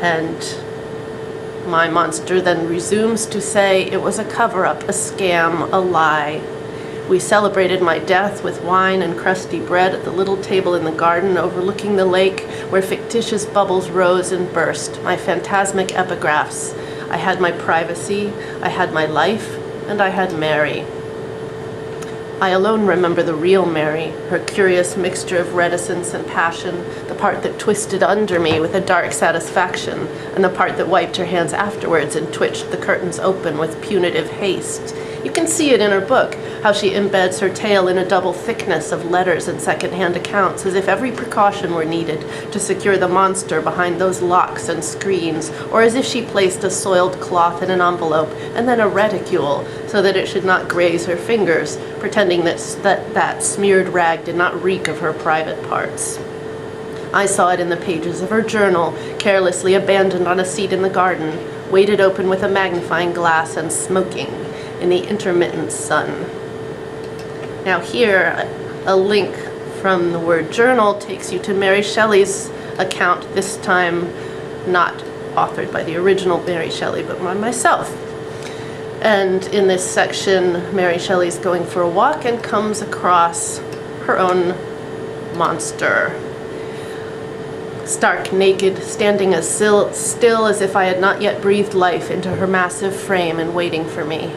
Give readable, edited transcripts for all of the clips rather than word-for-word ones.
And my monster then resumes to say it was a cover-up, a scam, a lie. We celebrated my death with wine and crusty bread at the little table in the garden overlooking the lake where fictitious bubbles rose and burst, my phantasmic epigraphs. I had my privacy, I had my life, and I had Mary. I alone remember the real Mary, her curious mixture of reticence and passion, the part that twisted under me with a dark satisfaction, and the part that wiped her hands afterwards and twitched the curtains open with punitive haste. You can see it in her book, how she embeds her tale in a double thickness of letters and second-hand accounts, as if every precaution were needed to secure the monster behind those locks and screens, or as if she placed a soiled cloth in an envelope and then a reticule so that it should not graze her fingers, pretending that smeared rag did not reek of her private parts. I saw it in the pages of her journal, carelessly abandoned on a seat in the garden, weighted open with a magnifying glass and smoking in the intermittent sun. Now here, a link from the word journal takes you to Mary Shelley's account, this time not authored by the original Mary Shelley, but by myself. And in this section, Mary Shelley's going for a walk and comes across her own monster. Stark naked, standing as still as if I had not yet breathed life into her massive frame and waiting for me.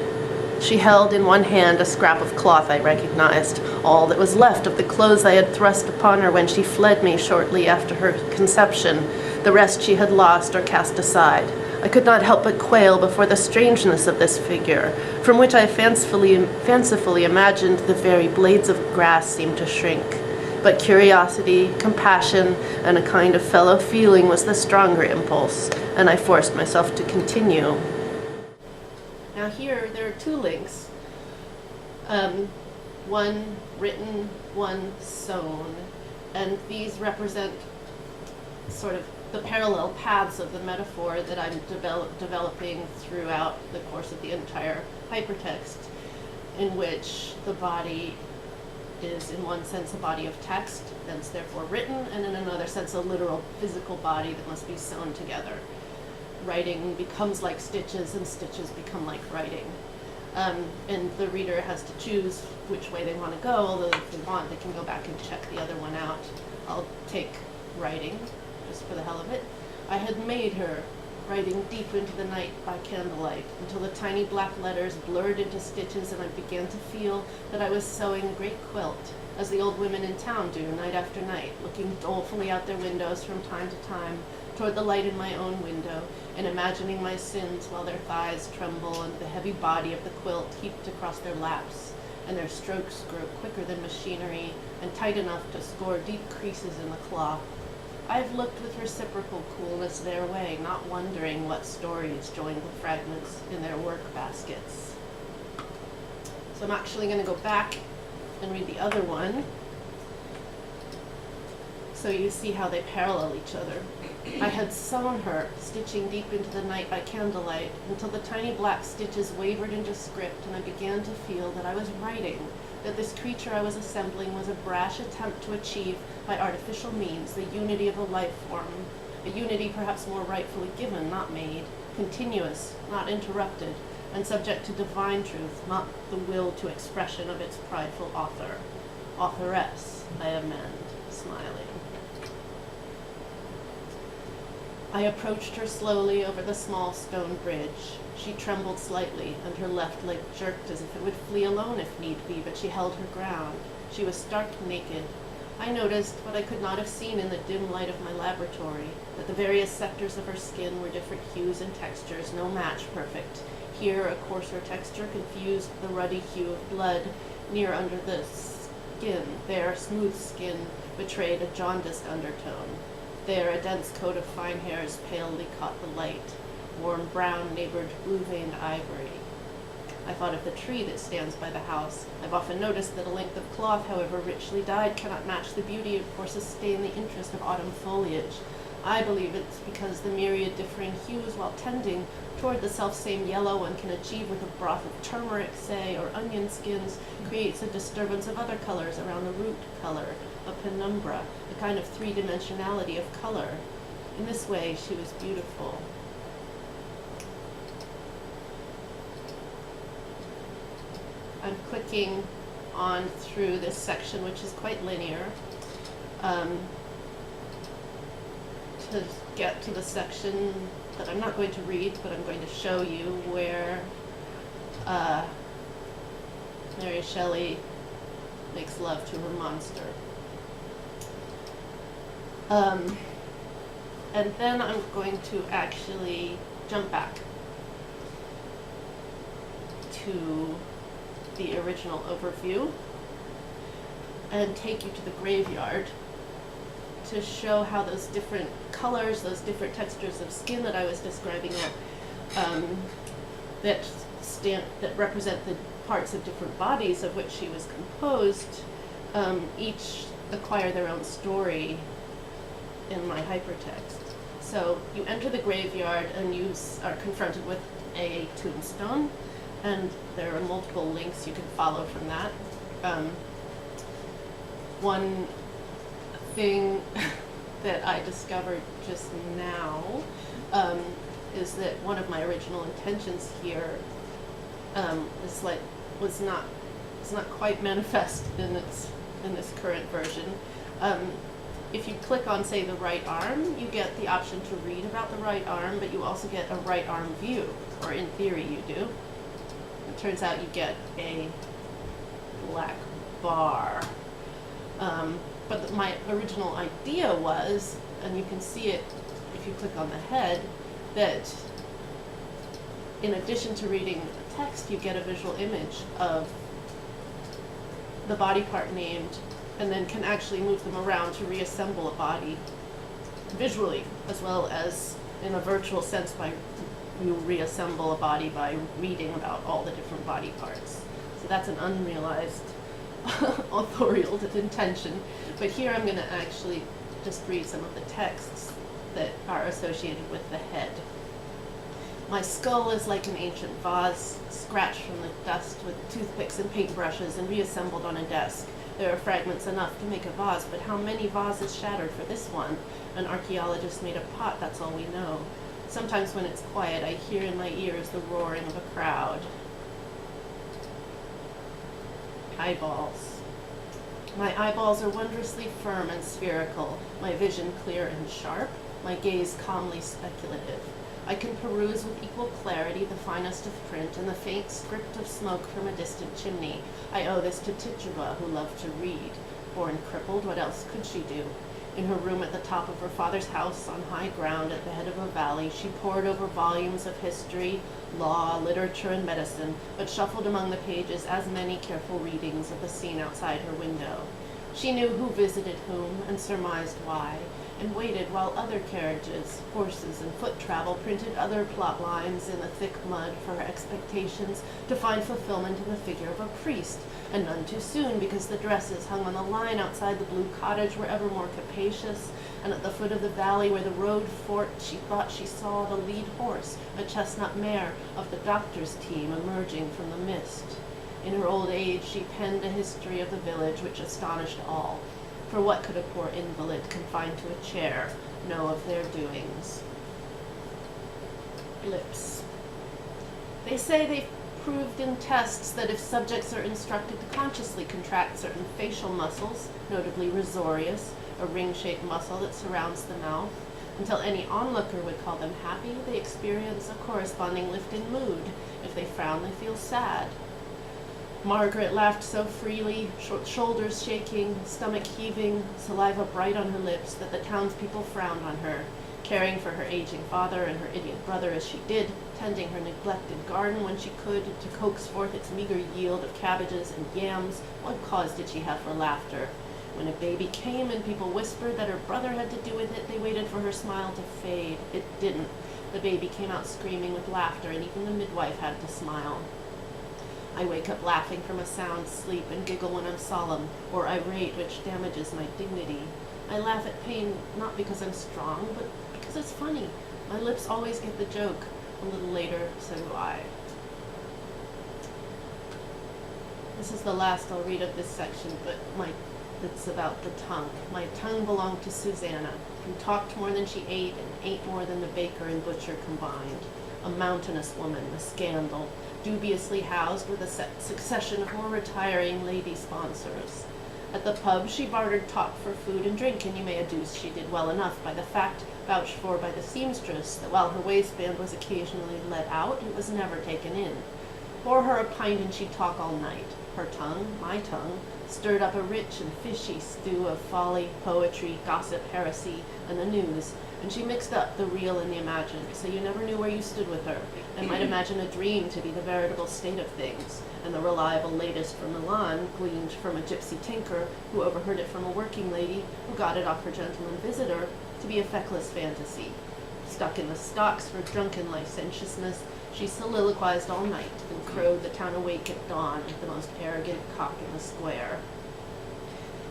She held in one hand a scrap of cloth I recognized, all that was left of the clothes I had thrust upon her when she fled me shortly after her conception, the rest she had lost or cast aside. I could not help but quail before the strangeness of this figure, from which I fancifully imagined the very blades of grass seemed to shrink. But curiosity, compassion, and a kind of fellow feeling was the stronger impulse, and I forced myself to continue. Now here, there are two links. One written, one sewn, and these represent sort of the parallel paths of the metaphor that I'm developing throughout the course of the entire hypertext, in which the body is in one sense a body of text, that's therefore written, and in another sense a literal physical body that must be sewn together. Writing becomes like stitches and stitches become like writing. And the reader has to choose which way they want to go, although if they want they can go back and check the other one out. I'll take writing, just for the hell of it. I had made her, writing deep into the night by candlelight, until the tiny black letters blurred into stitches and I began to feel that I was sewing a great quilt, as the old women in town do night after night, looking dolefully out their windows from time to time toward the light in my own window, and imagining my sins while their thighs tremble and the heavy body of the quilt heaped across their laps, and their strokes grow quicker than machinery and tight enough to score deep creases in the cloth. I have looked with reciprocal coolness their way, not wondering what stories joined the fragments in their work baskets. So I'm actually going to go back and read the other one, so you see how they parallel each other. I had sewn her, stitching deep into the night by candlelight, until the tiny black stitches wavered into script, and I began to feel that I was writing, that this creature I was assembling was a brash attempt to achieve, by artificial means, the unity of a life form, a unity perhaps more rightfully given, not made, continuous, not interrupted, and subject to divine truth, not the will to expression of its prideful author. Authoress, I amend, smiling. I approached her slowly over the small stone bridge. She trembled slightly, and her left leg jerked as if it would flee alone if need be, but she held her ground. She was stark naked. I noticed, what I could not have seen in the dim light of my laboratory, that the various sectors of her skin were different hues and textures, no match perfect. Here a coarser texture confused the ruddy hue of blood near under the skin. There smooth skin betrayed a jaundiced undertone. There a dense coat of fine hairs palely caught the light. Warm brown neighbored blue-veined ivory. I thought of the tree that stands by the house. I've often noticed that a length of cloth, however richly dyed, cannot match the beauty or sustain the interest of autumn foliage. I believe it's because the myriad differing hues, while tending toward the self-same yellow one can achieve with a broth of turmeric, say, or onion skins, creates a disturbance of other colors around the root color, a penumbra, a kind of three-dimensionality of color. In this way, she was beautiful. I'm clicking on through this section, which is quite linear, to get to the section that I'm not going to read, but I'm going to show you where Mary Shelley makes love to her monster. And then I'm going to actually jump back to the original overview and take you to the graveyard to show how those different colors, those different textures of skin that I was describing that represent the parts of different bodies of which she was composed, each acquire their own story in my hypertext. So you enter the graveyard and you are confronted with a tombstone, and there are multiple links you can follow from that. One thing that I discovered just now is that one of my original intentions here was not quite manifest in this current version. If you click on, say, the right arm, you get the option to read about the right arm, but you also get a right arm view, or in theory you do. It turns out you get a black bar. But my original idea was, and you can see it if you click on the head, that in addition to reading the text, you get a visual image of the body part named, and then can actually move them around to reassemble a body visually, as well as in a virtual sense by you reassemble a body by reading about all the different body parts. So that's an unrealized authorial intention. But here I'm going to actually just read some of the texts that are associated with the head. My skull is like an ancient vase, scratched from the dust with toothpicks and paintbrushes and reassembled on a desk. There are fragments enough to make a vase, but how many vases shattered for this one? An archaeologist made a pot, that's all we know. Sometimes when it's quiet, I hear in my ears the roaring of a crowd. Eyeballs. My eyeballs are wondrously firm and spherical, my vision clear and sharp, my gaze calmly speculative. I can peruse with equal clarity the finest of print and the faint script of smoke from a distant chimney. I owe this to Tituba, who loved to read. Born crippled, what else could she do? In her room at the top of her father's house on high ground at the head of a valley, she pored over volumes of history, law, literature, and medicine, but shuffled among the pages as many careful readings of the scene outside her window. She knew who visited whom and surmised why, and waited while other carriages, horses, and foot travel printed other plot lines in the thick mud for her expectations to find fulfillment in the figure of a priest, and none too soon, because the dresses hung on the line outside the blue cottage were ever more capacious, and at the foot of the valley where the road forked she thought she saw the lead horse, a chestnut mare, of the doctor's team emerging from the mist. In her old age she penned a history of the village which astonished all. For what could a poor invalid confined to a chair know of their doings? Lips. They say they've proved in tests that if subjects are instructed to consciously contract certain facial muscles, notably risorius, a ring-shaped muscle that surrounds the mouth, until any onlooker would call them happy, they experience a corresponding lift in mood. If they frown, they feel sad. Margaret laughed so freely, shoulders shaking, stomach heaving, saliva bright on her lips, that the townspeople frowned on her, caring for her aging father and her idiot brother as she did, tending her neglected garden when she could, to coax forth its meager yield of cabbages and yams. What cause did she have for laughter? When a baby came and people whispered that her brother had to do with it, they waited for her smile to fade. It didn't. The baby came out screaming with laughter, and even the midwife had to smile. I wake up laughing from a sound sleep and giggle when I'm solemn or irate, which damages my dignity. I laugh at pain not because I'm strong, but because it's funny. My lips always get the joke. A little later, so do I. This is the last I'll read of this section, but my that's about the tongue. My tongue belonged to Susanna, who talked more than she ate and ate more than the baker and butcher combined. A mountainous woman, a scandal, dubiously housed with a succession of more retiring lady sponsors. At the pub, she bartered talk for food and drink, and you may adduce she did well enough by the fact, vouched for by the seamstress, that while her waistband was occasionally let out, it was never taken in. Pour her a pint and she'd talk all night. Her tongue, my tongue, stirred up a rich and fishy stew of folly, poetry, gossip, heresy, and the news, and she mixed up the real and the imagined, so you never knew where you stood with her, and might imagine a dream to be the veritable state of things, and the reliable latest from Milan gleaned from a gypsy tinker who overheard it from a working lady who got it off her gentleman visitor to be a feckless fantasy. Stuck in the stocks for drunken licentiousness, she soliloquized all night and crowed the town awake at dawn like the most arrogant cock in the square.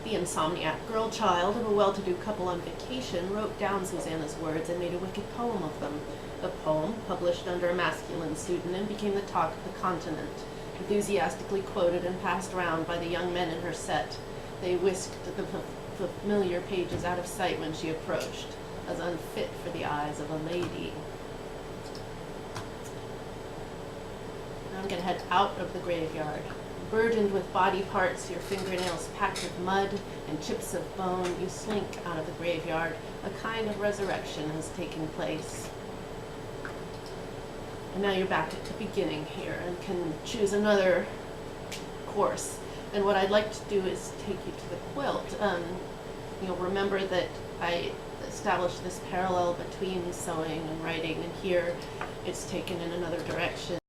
The insomniac girl child of a well-to-do couple on vacation wrote down Susanna's words and made a wicked poem of them. The poem, published under a masculine pseudonym, became the talk of the continent, enthusiastically quoted and passed round by the young men in her set. They whisked the familiar pages out of sight when she approached, as unfit for the eyes of a lady. Now I'm going to head out of the graveyard. Burdened with body parts, your fingernails packed with mud and chips of bone, you slink out of the graveyard. A kind of resurrection has taken place. And now you're back at the beginning here and can choose another course. And what I'd like to do is take you to the quilt. You'll remember that I established this parallel between sewing and writing, and here it's taken in another direction.